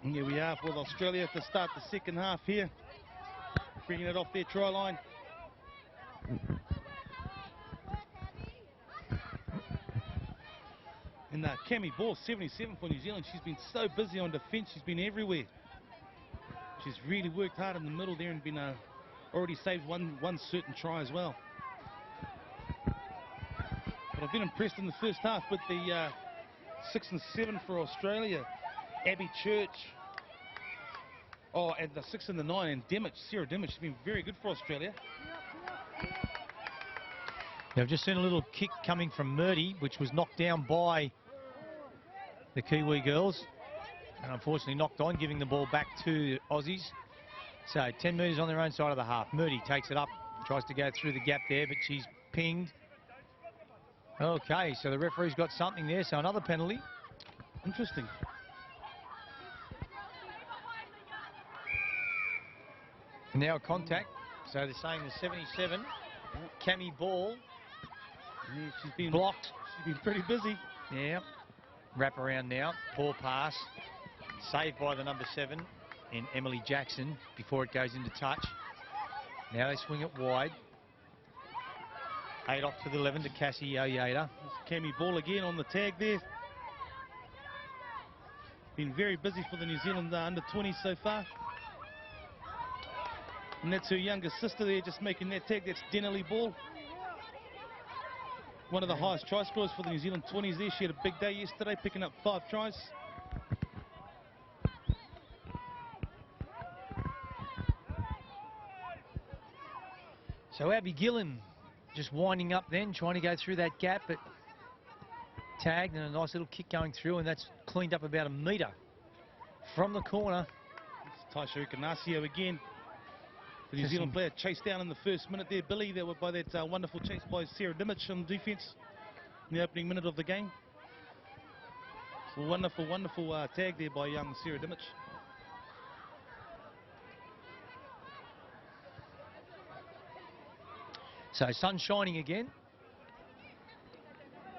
And here we are with Australia to start the second half here. Bringing it off their try line. And Cami Ball, 77 for New Zealand. She's been so busy on defence. She's been everywhere. She's really worked hard in the middle there and been already saved one certain try as well. But I've been impressed in the first half with the 6 and 7 for Australia. Abby Church. Oh, and the 6 and the 9 and Dimich, Sarah Dimich. She's been very good for Australia. Now, I've just seen a little kick coming from Murdy, which was knocked down by the Kiwi girls. And unfortunately knocked on, giving the ball back to Aussies. So 10 metres on their own side of the half. Murdy takes it up, tries to go through the gap there, but she's pinged. Okay, so the referee's got something there, so another penalty. Interesting. Now contact, so they're saying the 77, Cami Ball, yeah, she's been blocked. She's been pretty busy. Yeah, wrap around now, poor pass, saved by the number 7 in Emily Jackson before it goes into touch. Now they swing it wide. 8 off to the 11 to Cassie Oyeda. Cami Ball again on the tag there. Been very busy for the New Zealand under 20 so far. And that's her younger sister there just making that tag. That's Denali Ball. One of the highest try scorers for the New Zealand 20s there. She had a big day yesterday, picking up 5 tries. So Abby Gillen just winding up then, trying to go through that gap, but tagged and a nice little kick going through, and that's cleaned up about a metre from the corner. It's Taisha Ukanasio again. The New Zealand player chased down in the first minute there, Billy. They were by that wonderful chase by Sarah Dimich on defence in the opening minute of the game. So a wonderful, wonderful tag there by young Sarah Dimich. So sun shining again.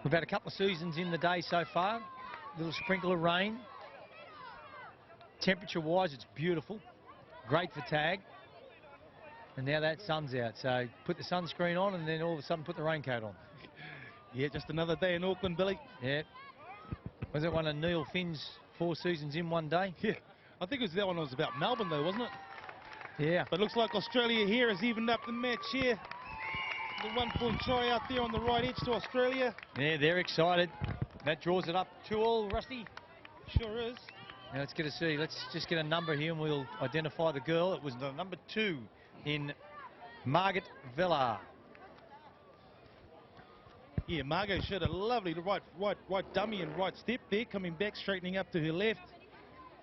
We've had a couple of seasons in the day so far. Little sprinkle of rain. Temperature-wise, it's beautiful. Great for tag. And now that sun's out, so put the sunscreen on and then all of a sudden put the raincoat on. Yeah, just another day in Auckland, Billy. Yeah. Was it one of Neil Finn's 4 seasons in one day? Yeah. I think it was that one was about Melbourne though, wasn't it? Yeah. But looks like Australia here has evened up the match here. The 1-point try out there on the right edge to Australia. Yeah, they're excited. That draws it up 2-2, Rusty. Sure is. Now let's get a see. Let's just get a number here and we'll identify the girl. It was the number 2 in Margaret Villa. Yeah, Margot showed a lovely right dummy and right step there, coming back, straightening up to her left,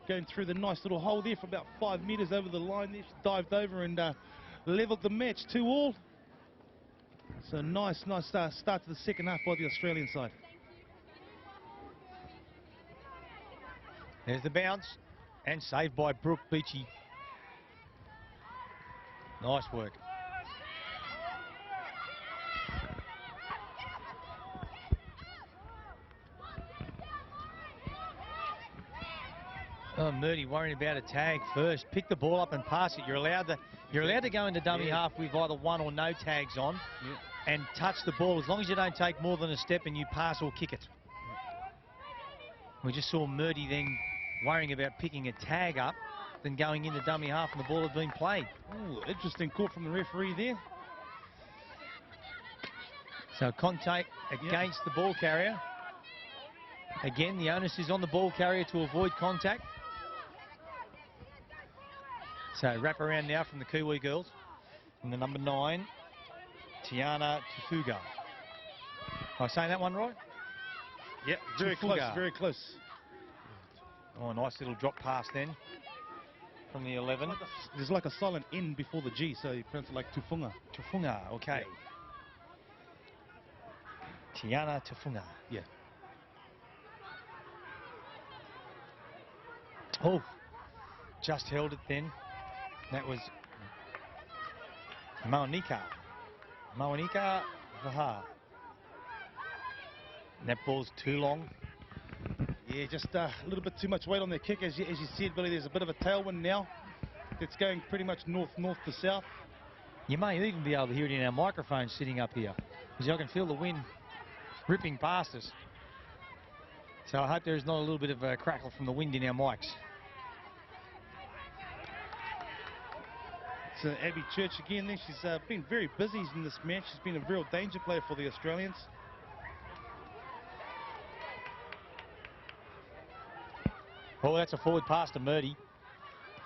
going through the nice little hole there for about 5 metres over the line there. She dived over and levelled the match 2-2. So nice start to the second half by the Australian side. There's the bounce and saved by Brooke Beachy. Nice work. Oh, Murdy worrying about a tag first. Pick the ball up and pass it. You're allowed to go into dummy half with either 1 or no tags on and touch the ball as long as you don't take more than a step and you pass or kick it. We just saw Murdy then worrying about picking a tag up than going into dummy half and the ball had been played. Ooh, interesting call from the referee there. So contact against the ball carrier. Again, the onus is on the ball carrier to avoid contact. So wrap around now from the Kiwi girls. And the number 9, Tiana Tufuga. Am I saying that one right? Yep, very close, very close. Oh, nice little drop pass then from the 11. There's like a silent N before the G, so you pronounce it like Tufunga. Tufunga, okay. Tiana Tufunga. Yeah. Oh, just held it then. That was Maonika Vaha. That ball's too long. Yeah, just a little bit too much weight on their kick. As you said, Billy, there's a bit of a tailwind now. It's going pretty much north to south. You may even be able to hear it in our microphone sitting up here, because I can feel the wind ripping past us. So I hope there's not a little bit of a crackle from the wind in our mics. It's Abby Church again there. She's been very busy in this match. She's been a real danger player for the Australians. Oh, that's a forward pass to Murdy.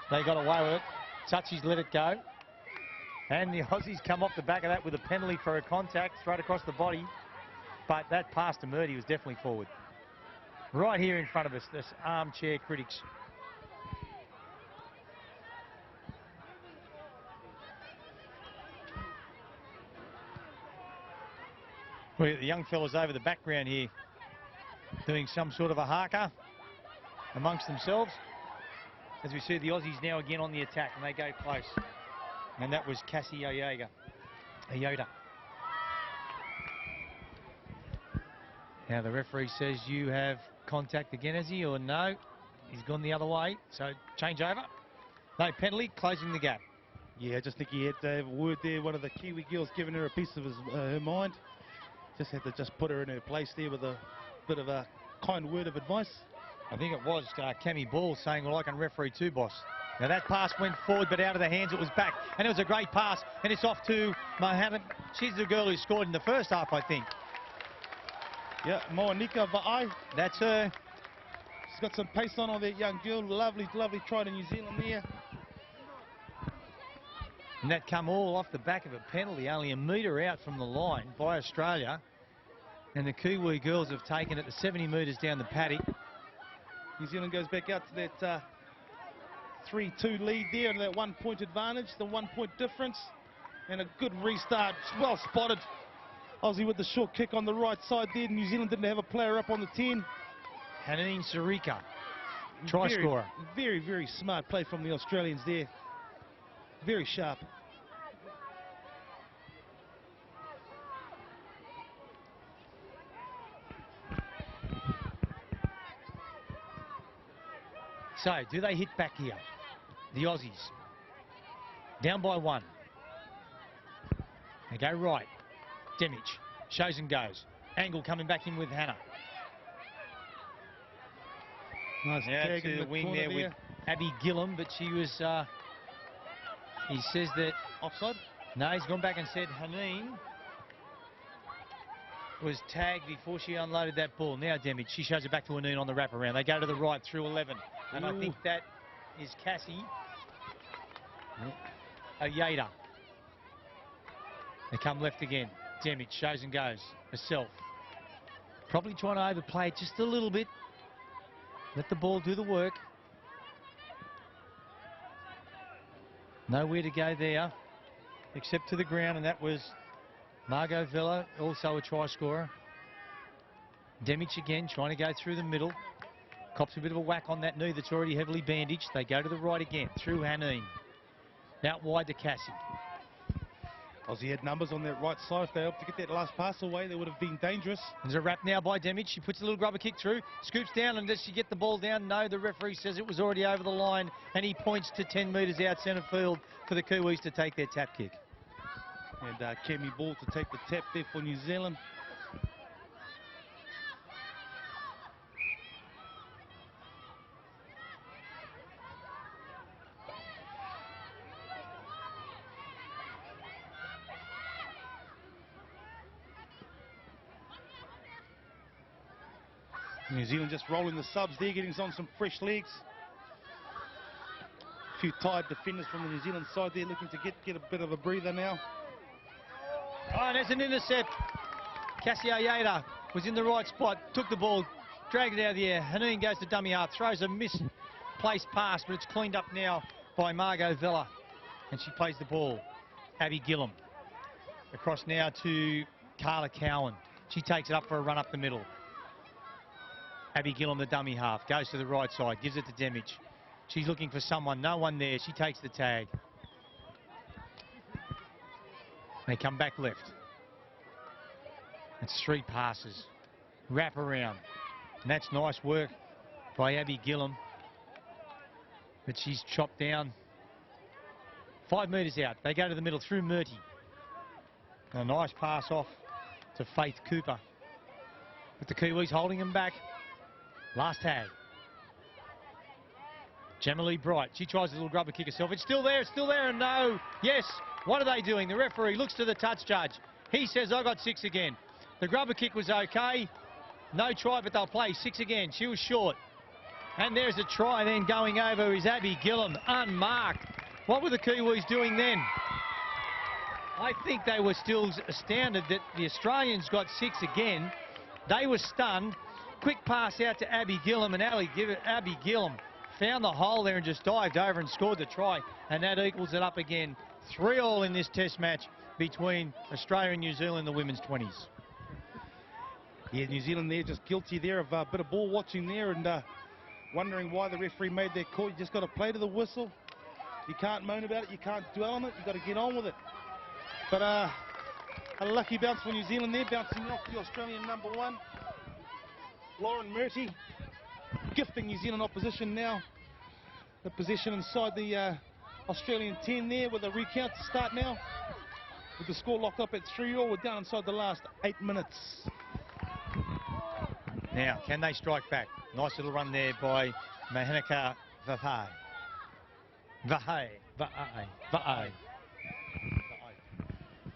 They got away with it. Touchies let it go. And the Aussies come off the back of that with a penalty for a contact straight across the body. But that pass to Murdy was definitely forward. Right here in front of us, this armchair critics. We got the young fellas over the background here doing some sort of a haka amongst themselves. As we see the Aussies now again on the attack, and they go close. And that was Cassie Ayota. Now the referee says you have contact again, has he, or no? He's gone the other way, so change over. No penalty, closing the gap. Yeah, I just think he had to have a word there. One of the Kiwi girls giving her a piece of her mind. Just had to just put her in her place there with a bit of a kind word of advice. I think it was Cami Ball saying, well, I can referee too, boss. Now that pass went forward, but out of the hands it was back. And it was a great pass, and it's off to Mohammed. She's the girl who scored in the first half, I think. Yeah, Moanika Va'ai. That's her. She's got some pace on that young girl. Lovely try to New Zealand there. And that come all off the back of a penalty, only a metre out from the line by Australia. And the Kiwi girls have taken it to 70 metres down the paddock. New Zealand goes back out to that 3-2 lead there, and that 1 point advantage, the 1 point difference. And a good restart, well spotted. Aussie with the short kick on the right side there. New Zealand didn't have a player up on the 10. Haneen Sarika, try scorer. Very smart play from the Australians there. Very sharp. So, do they hit back here? The Aussies. Down by 1. They go right. Demic shows and goes. Angle coming back in with Hannah. Nice tag to in the wing there with Abby Gillum, but she was, he says that... Offside? No, he's gone back and said Haneen was tagged before she unloaded that ball. Now Demic, she shows it back to Haneen on the wraparound. They go to the right through 11. And I think that is Cassie Ayota. They come left again. Demic shows and goes. Herself. Probably trying to overplay it just a little bit. Let the ball do the work. Nowhere to go there except to the ground, and that was Margot Villa, also a try scorer. Demic again trying to go through the middle. Cops a bit of a whack on that knee that's already heavily bandaged. They go to the right again through Haneen. Out wide to Cassie. Aussie had numbers on that right side. If they helped to get that last pass away, they would have been dangerous. There's a wrap now by Demic. She puts a little grubber kick through, scoops down, and does she get the ball down? No, the referee says it was already over the line, and he points to 10 metres out centre field for the Kiwis to take their tap kick. And Kemi Ball to take the tap there for New Zealand. New Zealand just rolling the subs there, getting on some fresh legs. A few tired defenders from the New Zealand side there looking to get a bit of a breather now. Oh, and there's an intercept. Cassie Ayota was in the right spot, took the ball, dragged it out of the air. Haneen goes to dummy half, throws a misplaced pass, but it's cleaned up now by Margot Villa. And she plays the ball. Abby Gillum. Across now to Carla Cowan. She takes it up for a run up the middle. Abby Gillum, the dummy half, goes to the right side, gives it to Demic. She's looking for someone, no one there. She takes the tag. They come back left. It's 3 passes. Wrap around. And that's nice work by Abby Gillum. But she's chopped down 5 metres out. They go to the middle through Murty. A nice pass off to Faith Cooper. But the Kiwis holding them back. Last tag. Jamalee Bright. She tries a little grubber kick herself. It's still there, and no. Yes. What are they doing? The referee looks to the touch judge. He says, I got 6 again. The grubber kick was okay. No try, but they'll play 6 again. She was short. And there's a try then going over is Abby Gillum, unmarked. What were the Kiwis doing then? I think they were still astounded that the Australians got 6 again. They were stunned. Quick pass out to Abby Gillum, and Abby Gillum found the hole there and just dived over and scored the try. And that equals it up again. 3-3 in this test match between Australia and New Zealand, the women's 20s. Yeah, New Zealand there just guilty there of a bit of ball watching there and wondering why the referee made that call. You just got to play to the whistle. You can't moan about it. You can't dwell on it. You got to get on with it. But a lucky bounce for New Zealand there, bouncing off the Australian number 1, Lauren Murty, gifting New Zealand opposition now the possession inside the Australian 10 there with a recount to start now. With the score locked up at 3-3, we're down inside the last 8 minutes. Now, can they strike back? Nice little run there by Mahanaka Vahai. Vahai.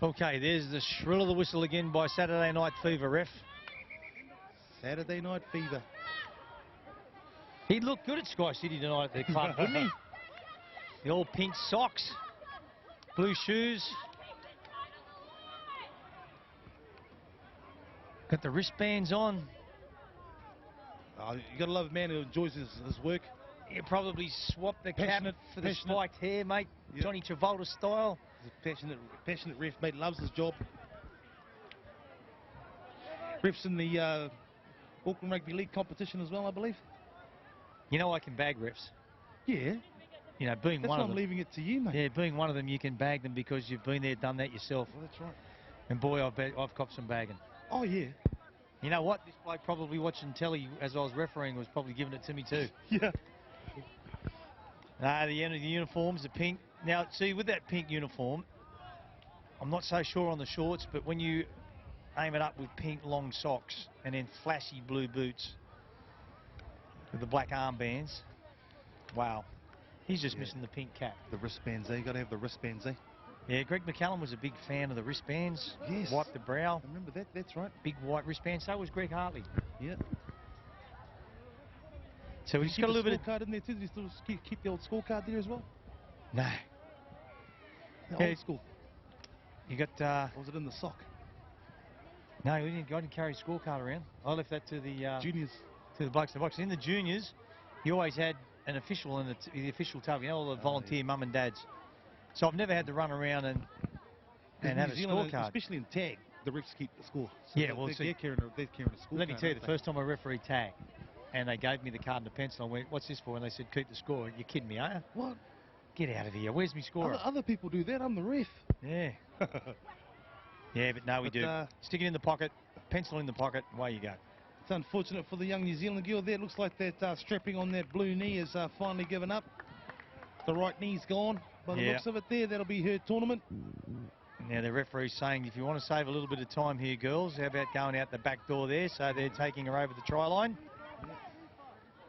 Okay, there's the shrill of the whistle again by Saturday Night Fever ref. Saturday Night Fever. He'd look good at Sky City tonight at their club, wouldn't he? The all pink socks, blue shoes. Got the wristbands on. Oh, you got to love a man who enjoys his work. You probably swapped the cap for the spiked hair, mate. Yep. Johnny Travolta style. He's a passionate ref, mate. Loves his job. Refs in the Auckland Rugby League competition as well, I believe. You know I can bag refs. Yeah. You know, being that's one why of them. I'm leaving it to you, mate. Yeah, being one of them, you can bag them because you've been there, done that yourself. Well, that's right. And boy, I've copped some bagging. Oh, yeah. You know what? This bloke probably watching telly as I was refereeing was probably giving it to me too. Yeah. The end of the uniforms, the pink. Now, see, with that pink uniform, I'm not so sure on the shorts, but when you aim it up with pink long socks and then flashy blue boots with the black armbands, wow. He's just missing the pink cap. The wristbands, eh? You got to have the wristbands, eh? Yeah, Greg McCallum was a big fan of the wristbands. Yes. Wipe the brow. I remember that, that's right. Big white wristband. So was Greg Hartley. Yeah. So we just got a little bit of scorecard in there too. Did you still keep the old scorecard there as well? No. The old school. You got... Or was it in the sock? No, I didn't carry a scorecard around. I left that to the... juniors. To the blokes in the box. In the juniors, you always had an official in the official tub. You know, all the volunteer mum and dads. So I've never had to run around and have a scorecard. Especially in tag, the refs keep the score. So yeah, well, they're carrying a scorecard. Let me tell you, the first time I refereed tag, and they gave me the card and the pencil, I went, what's this for? And they said, keep the score. You're kidding me, are you? What? Get out of here. Where's my score? Other people do that. I'm the ref. Yeah. Yeah, but no, we do. Stick it in the pocket, pencil in the pocket, away you go. It's unfortunate for the young New Zealand girl there. It looks like that strapping on that blue knee is finally given up. The right knee's gone. By the looks of it there, that'll be her tournament. Now the referee's saying, if you want to save a little bit of time here, girls, how about going out the back door there? So they're taking her over the try line,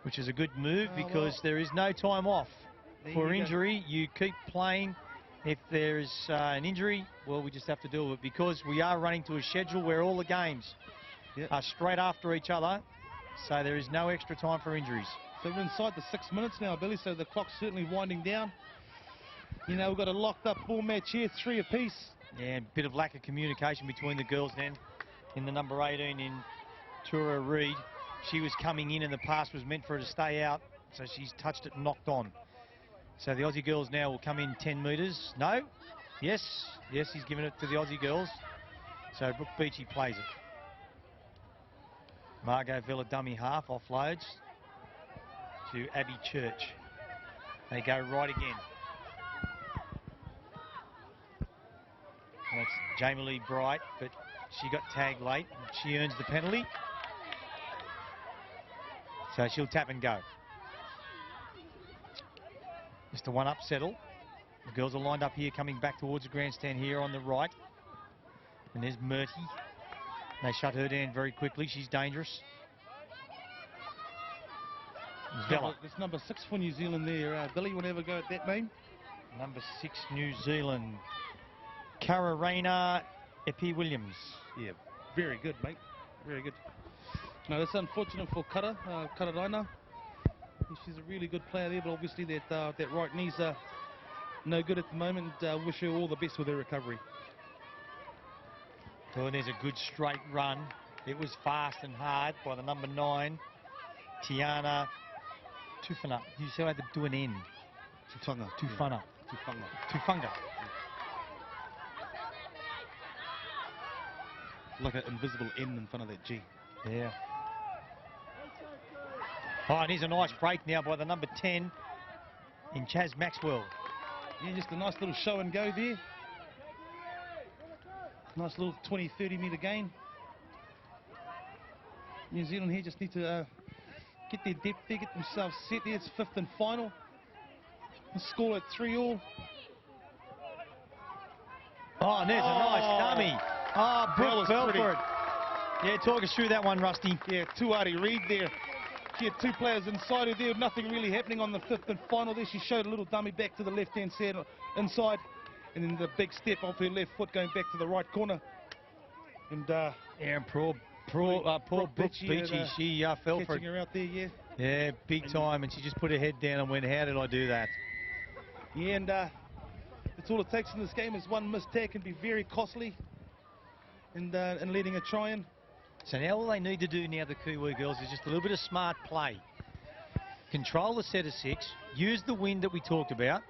which is a good move because there is no time off for injury. You keep playing. If there's an injury, well, we just have to deal with it because we are running to a schedule where all the games are straight after each other. So there is no extra time for injuries. So we're inside the 6 minutes now, Billy, so the clock's certainly winding down. You know, we've got a locked up 4-match here, 3 apiece. Yeah, a bit of lack of communication between the girls then. In the number 18 in Tura Reid, she was coming in and the pass was meant for her to stay out, so she's touched it and knocked on. So the Aussie girls now will come in 10 metres. No? Yes. Yes, he's given it to the Aussie girls. So Brooke Beachy plays it. Margot Villa dummy half offloads to Abby Church. They go right again. That's Jamalee Bright, but she got tagged late. And she earns the penalty. So she'll tap and go. Just a one-up settle. The girls are lined up here, coming back towards the grandstand here on the right. And there's Murty. They shut her down very quickly. She's dangerous. Vella. It's number 6 for New Zealand there. Billy, you want to have a go at that name? Number 6, New Zealand. Kararena Epi-Williams. Yeah, very good, mate. Very good. No, that's unfortunate for Kararena. She's a really good player there, but obviously that right knee's no good at the moment. Wish her all the best with her recovery. Oh, and there's a good straight run. It was fast and hard by the number 9, Tiana Tufana. You still had to do an N. Tufanga. Tufana. Tufanga. Tufanga. Like an invisible N in front of that G. Yeah. Oh, and here's a nice break now by the number 10 in Chaz Maxwell. Yeah, just a nice little show and go there. Nice little 20-30 metre gain. New Zealand here just need to get their depth there, get themselves set there. It's 5th and final. Score at 3-all. Oh, and there's a nice dummy. Oh, Brooke fell pretty. for it. Yeah, talk us through that one, Rusty. Yeah, Tuari Reid there. She had 2 players inside her there, nothing really happening on the 5th and final there. She showed a little dummy back to the left-hand side inside, and then the big step off her left foot going back to the right corner. And yeah, and poor Brooke Beachy, she fell for it. Catching her out there, yeah. Yeah, big time, and she just put her head down and went, how did I do that? Yeah, and that's all it takes in this game is one missed tag can be very costly, and letting a try in. So now all they need to do now, the Kiwi girls, is just a little bit of smart play. Control the set of 6, use the wind that we talked about,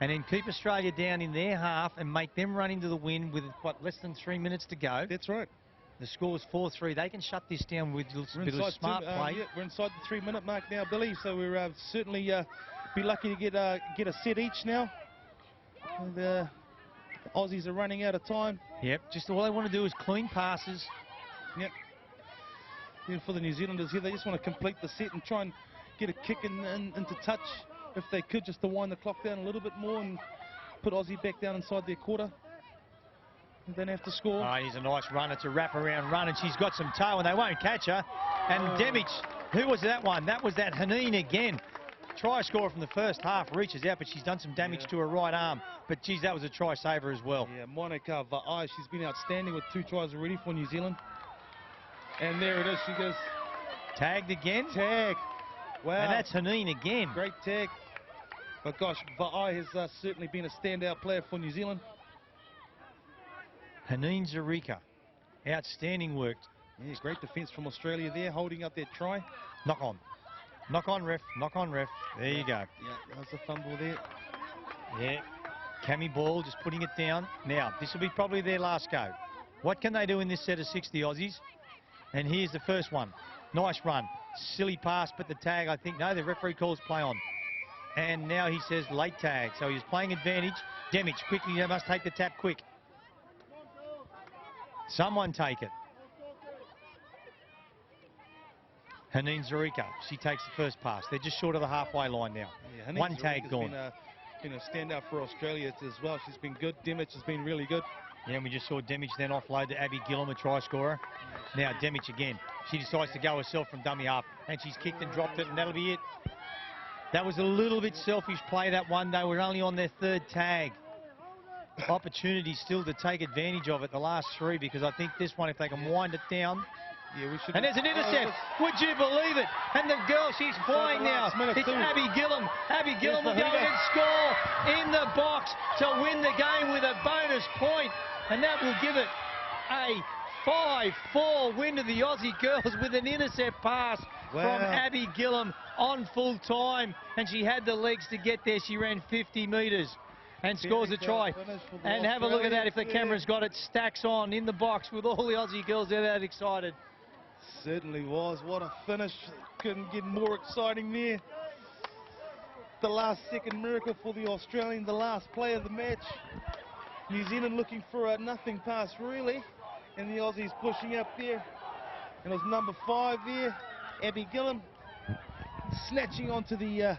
and then keep Australia down in their half and make them run into the wind with, what, less than 3 minutes to go. That's right. The score's 4-3. They can shut this down with a bit of smart play. Yeah, we're inside the 3-minute mark now, Billy, so we're certainly be lucky to get a set each now. And the Aussies are running out of time. Yep, just all they want to do is clean passes. Yep. Yeah, for the New Zealanders here, they just want to complete the set and try and get a kick into touch if they could, just to wind the clock down a little bit more and put Aussie back down inside their quarter. And then have to score. Oh, here's a nice run. It's a wraparound run, and she's got some toe, and they won't catch her. And Demic, who was that one? That was that Haneen again. Try scorer from the first half, reaches out, but she's done some damage to her right arm. But, geez, that was a try saver as well. Yeah, Monica Va'ai, she's been outstanding with 2 tries already for New Zealand. And there it is, she goes. Tagged again. Tag. Wow. And that's Haneen again. Great tag. But gosh, Va'ai has certainly been a standout player for New Zealand. Haneen Zarika. Outstanding work. Yeah, great defence from Australia there, holding up that try. Knock on. Knock on, ref. Knock on, ref. There you go. Yeah, that's a fumble there. Yeah. Cammy Ball just putting it down. Now, this will be probably their last go. What can they do in this set of 6, the Aussies? And here's the first one. Nice run. Silly pass, but the tag, I think, no, the referee calls play on. And now he says late tag. So he's playing advantage. Demic, quickly, they must take the tap quick. Someone take it. Haneen Zarika, she takes the first pass. They're just short of the halfway line now. Yeah, one tag gone. Been a standout for Australia as well. She's been good. Demic has been really good. Yeah, and we just saw Demic then offload to Abby Gillum, a try scorer. Now Demic again. She decides to go herself from dummy half, and she's kicked and dropped it, and that'll be it. That was a little bit selfish play, that one. They were only on their 3rd tag. Opportunity still to take advantage of it, the last 3, because I think this one, if they can wind it down. Yeah, we should. And there's an intercept. Would you believe it? And the girl, she's flying now. It's Abby Gillum. Abby Gillum will go and score in the box to win the game with a bonus point. And that will give it a 5-4 win to the Aussie girls with an intercept pass from Abby Gillum on full time. And she had the legs to get there. She ran 50 metres. And scores a try. And have a look at that if the camera's got it. Stacks on in the box with all the Aussie girls. They're that excited. Certainly was. What a finish. Couldn't get more exciting there. The last second miracle for the Australian, the last play of the match. New Zealand looking for a nothing pass really. And the Aussies pushing up there. And it was number 5 there. Abby Gillum snatching onto the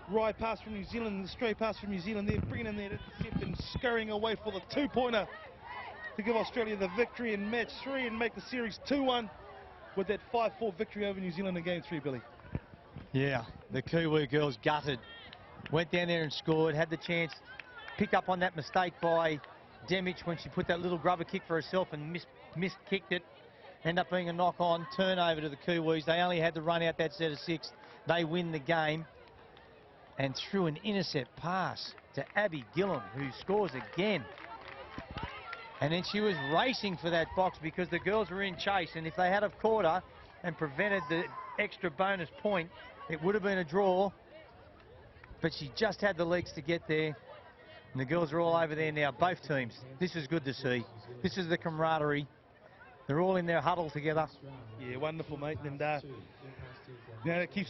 right pass from New Zealand, the stray pass from New Zealand there, bringing in that intercept and scurrying away for the two-pointer to give Australia the victory in match 3 and make the series 2-1 with that 5-4 victory over New Zealand in game 3, Billy. Yeah, the Kiwi girls gutted. Went down there and scored, had the chance, pick up on that mistake by Demic when she put that little grubber kick for herself and missed-kicked it. End up being a knock-on turnover to the Kiwis. They only had to run out that set of 6. They win the game. And through an intercept pass to Abby Gillum, who scores again. And then she was racing for that box because the girls were in chase. And if they had have caught her and prevented the extra bonus point, it would have been a draw. But she just had the legs to get there. And the girls are all over there now, both teams. This is good to see. This is the camaraderie. They're all in their huddle together. Yeah, wonderful, mate. And it keeps